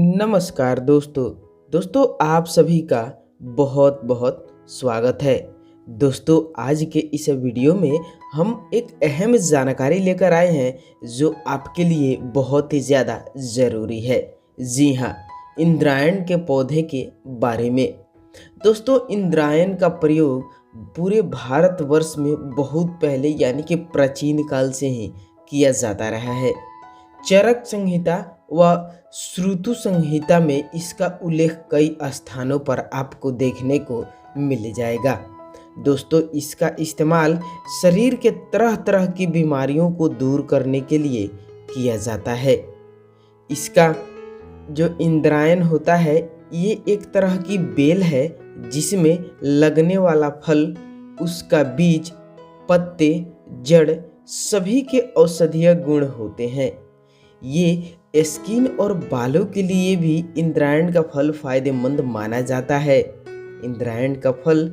नमस्कार दोस्तों आप सभी का बहुत बहुत स्वागत है। दोस्तों आज के इस वीडियो में हम एक अहम जानकारी लेकर आए हैं जो आपके लिए बहुत ही ज़्यादा ज़रूरी है। जी हाँ, इंद्रायण के पौधे के बारे में। दोस्तों इंद्रायण का प्रयोग पूरे भारतवर्ष में बहुत पहले यानी कि प्राचीन काल से ही किया जाता रहा है। चरक संहिता व श्रुतु संहिता में इसका उल्लेख कई स्थानों पर आपको देखने को मिल जाएगा। दोस्तों इसका इस्तेमाल शरीर के तरह तरह की बीमारियों को दूर करने के लिए किया जाता है। इसका जो इंद्रायण होता है ये एक तरह की बेल है जिसमें लगने वाला फल, उसका बीज, पत्ते, जड़ सभी के औषधीय गुण होते हैं। ये स्किन और बालों के लिए भी इंद्रायण का फल फायदेमंद माना जाता है। इंद्रायण का फल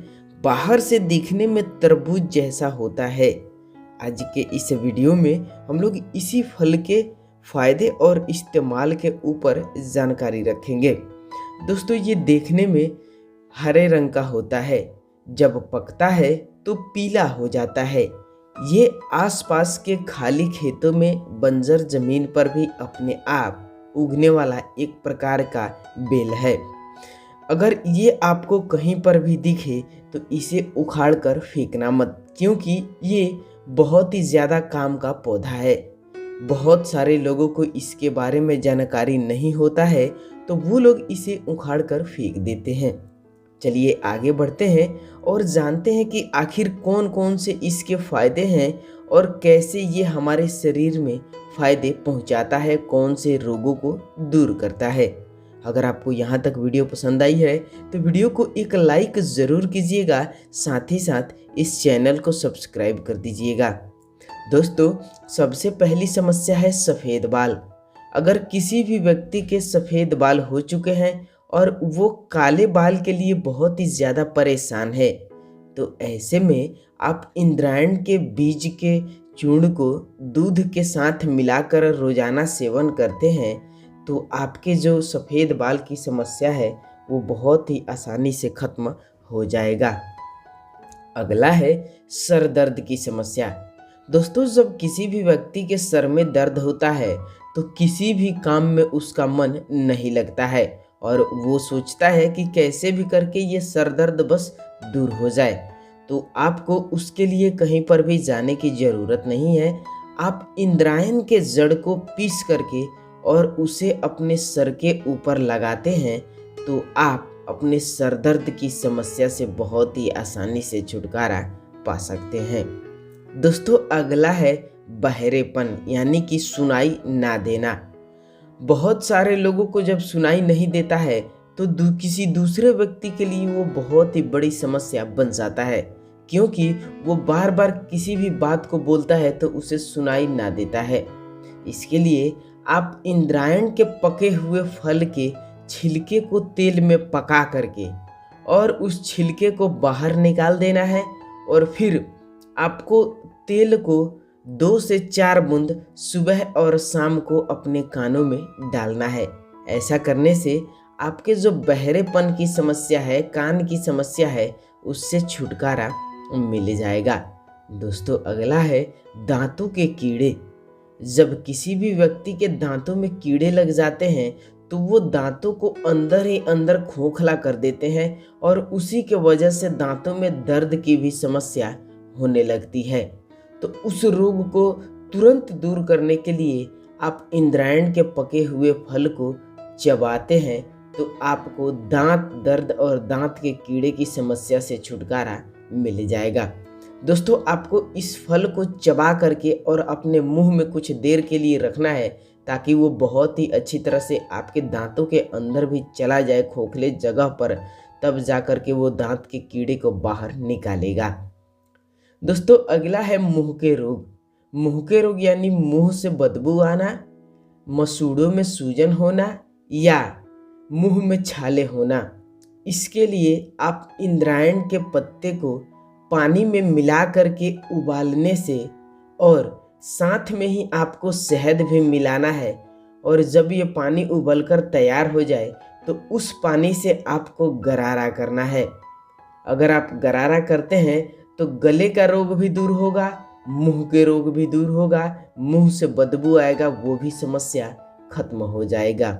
बाहर से दिखने में तरबूज जैसा होता है। आज के इस वीडियो में हम लोग इसी फल के फायदे और इस्तेमाल के ऊपर जानकारी रखेंगे। दोस्तों ये देखने में हरे रंग का होता है, जब पकता है तो पीला हो जाता है। ये आसपास के खाली खेतों में बंजर जमीन पर भी अपने आप उगने वाला एक प्रकार का बेल है। अगर ये आपको कहीं पर भी दिखे तो इसे उखाड़ कर फेंकना मत, क्योंकि ये बहुत ही ज़्यादा काम का पौधा है। बहुत सारे लोगों को इसके बारे में जानकारी नहीं होता है तो वो लोग इसे उखाड़ कर फेंक देते हैं। चलिए आगे बढ़ते हैं और जानते हैं कि आखिर कौन कौन से इसके फायदे हैं और कैसे ये हमारे शरीर में फायदे पहुंचाता है, कौन से रोगों को दूर करता है। अगर आपको यहाँ तक वीडियो पसंद आई है तो वीडियो को एक लाइक ज़रूर कीजिएगा, साथ ही साथ इस चैनल को सब्सक्राइब कर दीजिएगा। दोस्तों सबसे पहली समस्या है सफ़ेद बाल। अगर किसी भी व्यक्ति के सफ़ेद बाल हो चुके हैं और वो काले बाल के लिए बहुत ही ज़्यादा परेशान है तो ऐसे में आप इंद्रायण के बीज के चूर्ण को दूध के साथ मिलाकर रोज़ाना सेवन करते हैं तो आपके जो सफ़ेद बाल की समस्या है वो बहुत ही आसानी से ख़त्म हो जाएगा। अगला है सर दर्द की समस्या। दोस्तों जब किसी भी व्यक्ति के सर में दर्द होता है तो किसी भी काम में उसका मन नहीं लगता है और वो सोचता है कि कैसे भी करके ये सर दर्द बस दूर हो जाए। तो आपको उसके लिए कहीं पर भी जाने की ज़रूरत नहीं है। आप इंद्रायण के जड़ को पीस करके और उसे अपने सर के ऊपर लगाते हैं तो आप अपने सर दर्द की समस्या से बहुत ही आसानी से छुटकारा पा सकते हैं। दोस्तों अगला है बहरेपन यानी कि सुनाई ना देना। बहुत सारे लोगों को जब सुनाई नहीं देता है तो किसी दूसरे व्यक्ति के लिए वो बहुत ही बड़ी समस्या बन जाता है, क्योंकि वो बार बार किसी भी बात को बोलता है तो उसे सुनाई ना देता है। इसके लिए आप इंद्रायण के पके हुए फल के छिलके को तेल में पका करके और उस छिलके को बाहर निकाल देना है और फिर आपको तेल को 2 से 4 बूंद सुबह और शाम को अपने कानों में डालना है। ऐसा करने से आपके जो बहरेपन की समस्या है, कान की समस्या है, उससे छुटकारा मिल जाएगा। दोस्तों अगला है दांतों के कीड़े। जब किसी भी व्यक्ति के दांतों में कीड़े लग जाते हैं तो वो दांतों को अंदर ही अंदर खोखला कर देते हैं और उसी के वजह से दांतों में दर्द की भी समस्या होने लगती है। तो उस रोग को तुरंत दूर करने के लिए आप इंद्रायण के पके हुए फल को चबाते हैं तो आपको दांत दर्द और दांत के कीड़े की समस्या से छुटकारा मिल जाएगा। दोस्तों आपको इस फल को चबा करके और अपने मुंह में कुछ देर के लिए रखना है ताकि वो बहुत ही अच्छी तरह से आपके दांतों के अंदर भी चला जाए, खोखले जगह पर, तब जा कर के वो दांत के कीड़े को बाहर निकालेगा। दोस्तों अगला है मुंह के रोग। मुंह के रोग यानी मुंह से बदबू आना, मसूड़ों में सूजन होना या मुंह में छाले होना। इसके लिए आप इंद्रायण के पत्ते को पानी में मिला करके उबालने से और साथ में ही आपको शहद भी मिलाना है और जब ये पानी उबलकर तैयार हो जाए तो उस पानी से आपको गरारा करना है। अगर आप गरारा करते हैं तो गले का रोग भी दूर होगा, मुंह के रोग भी दूर होगा, मुंह से बदबू आएगा वो भी समस्या खत्म हो जाएगा।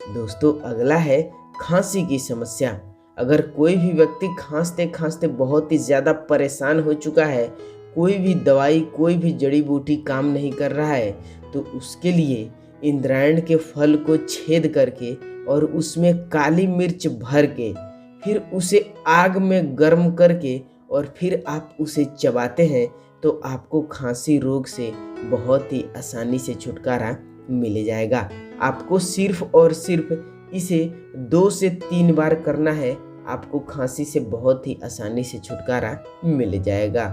दोस्तों अगला है खांसी की समस्या। अगर कोई भी व्यक्ति खांसते खांसते बहुत ही ज़्यादा परेशान हो चुका है, कोई भी दवाई कोई भी जड़ी बूटी काम नहीं कर रहा है, तो उसके लिए इंद्रायण के फल को छेद करके और उसमें काली मिर्च भर के फिर उसे आग में गर्म करके और फिर आप उसे चबाते हैं तो आपको खांसी रोग से बहुत ही आसानी से छुटकारा मिल जाएगा। आपको सिर्फ और सिर्फ इसे 2 से 3 बार करना है, आपको खांसी से बहुत ही आसानी से छुटकारा मिल जाएगा।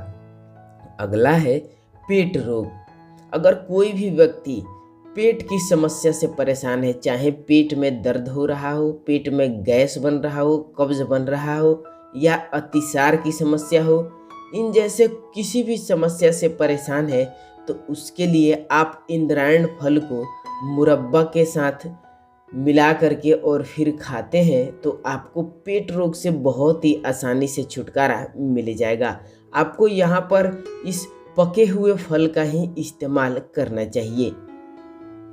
अगला है पेट रोग। अगर कोई भी व्यक्ति पेट की समस्या से परेशान है, चाहे पेट में दर्द हो रहा हो, पेट में गैस बन रहा हो, कब्ज बन रहा हो या अतिसार की समस्या हो, इन जैसे किसी भी समस्या से परेशान है तो उसके लिए आप इंद्रायण फल को मुरब्बा के साथ मिला करके और फिर खाते हैं तो आपको पेट रोग से बहुत ही आसानी से छुटकारा मिल जाएगा। आपको यहाँ पर इस पके हुए फल का ही इस्तेमाल करना चाहिए।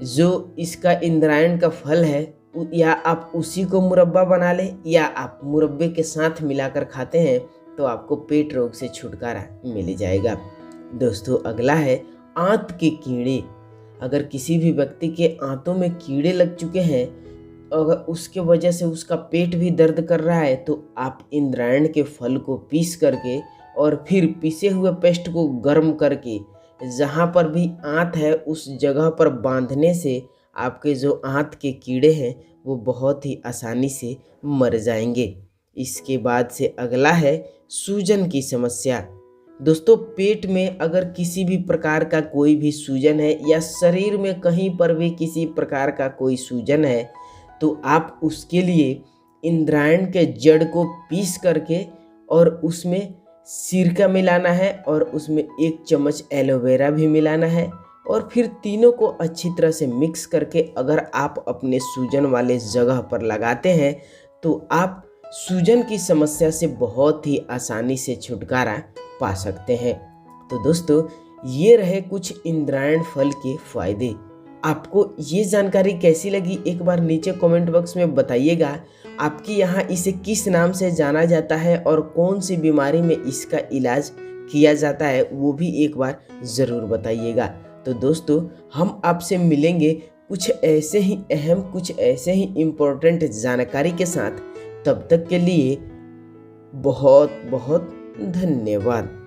जो इसका इंद्रायण का फल है या आप उसी को मुरब्बा बना लें या आप मुरब्बे के साथ मिलाकर खाते हैं तो आपको पेट रोग से छुटकारा मिल जाएगा। दोस्तों अगला है आंत के कीड़े। अगर किसी भी व्यक्ति के आंतों में कीड़े लग चुके हैं, अगर उसके वजह से उसका पेट भी दर्द कर रहा है, तो आप इंद्रायण के फल को पीस करके और फिर पीसे हुए पेस्ट को गर्म करके जहाँ पर भी आंत है उस जगह पर बांधने से आपके जो आंत के कीड़े हैं वो बहुत ही आसानी से मर जाएंगे। इसके बाद से अगला है सूजन की समस्या। दोस्तों पेट में अगर किसी भी प्रकार का कोई भी सूजन है या शरीर में कहीं पर भी किसी प्रकार का कोई सूजन है तो आप उसके लिए इंद्रायण के जड़ को पीस करके और उसमें सिरका मिलाना है और उसमें 1 चम्मच एलोवेरा भी मिलाना है और फिर तीनों को अच्छी तरह से मिक्स करके अगर आप अपने सूजन वाले जगह पर लगाते हैं तो आप सूजन की समस्या से बहुत ही आसानी से छुटकारा पा सकते हैं। तो दोस्तों ये रहे कुछ इंद्रायण फल के फायदे। आपको ये जानकारी कैसी लगी एक बार नीचे कमेंट बॉक्स में बताइएगा। आपके यहाँ इसे किस नाम से जाना जाता है और कौन सी बीमारी में इसका इलाज किया जाता है वो भी एक बार ज़रूर बताइएगा। तो दोस्तों हम आपसे मिलेंगे कुछ ऐसे ही अहम कुछ ऐसे ही इम्पोर्टेंट जानकारी के साथ। तब तक के लिए बहुत बहुत धन्यवाद।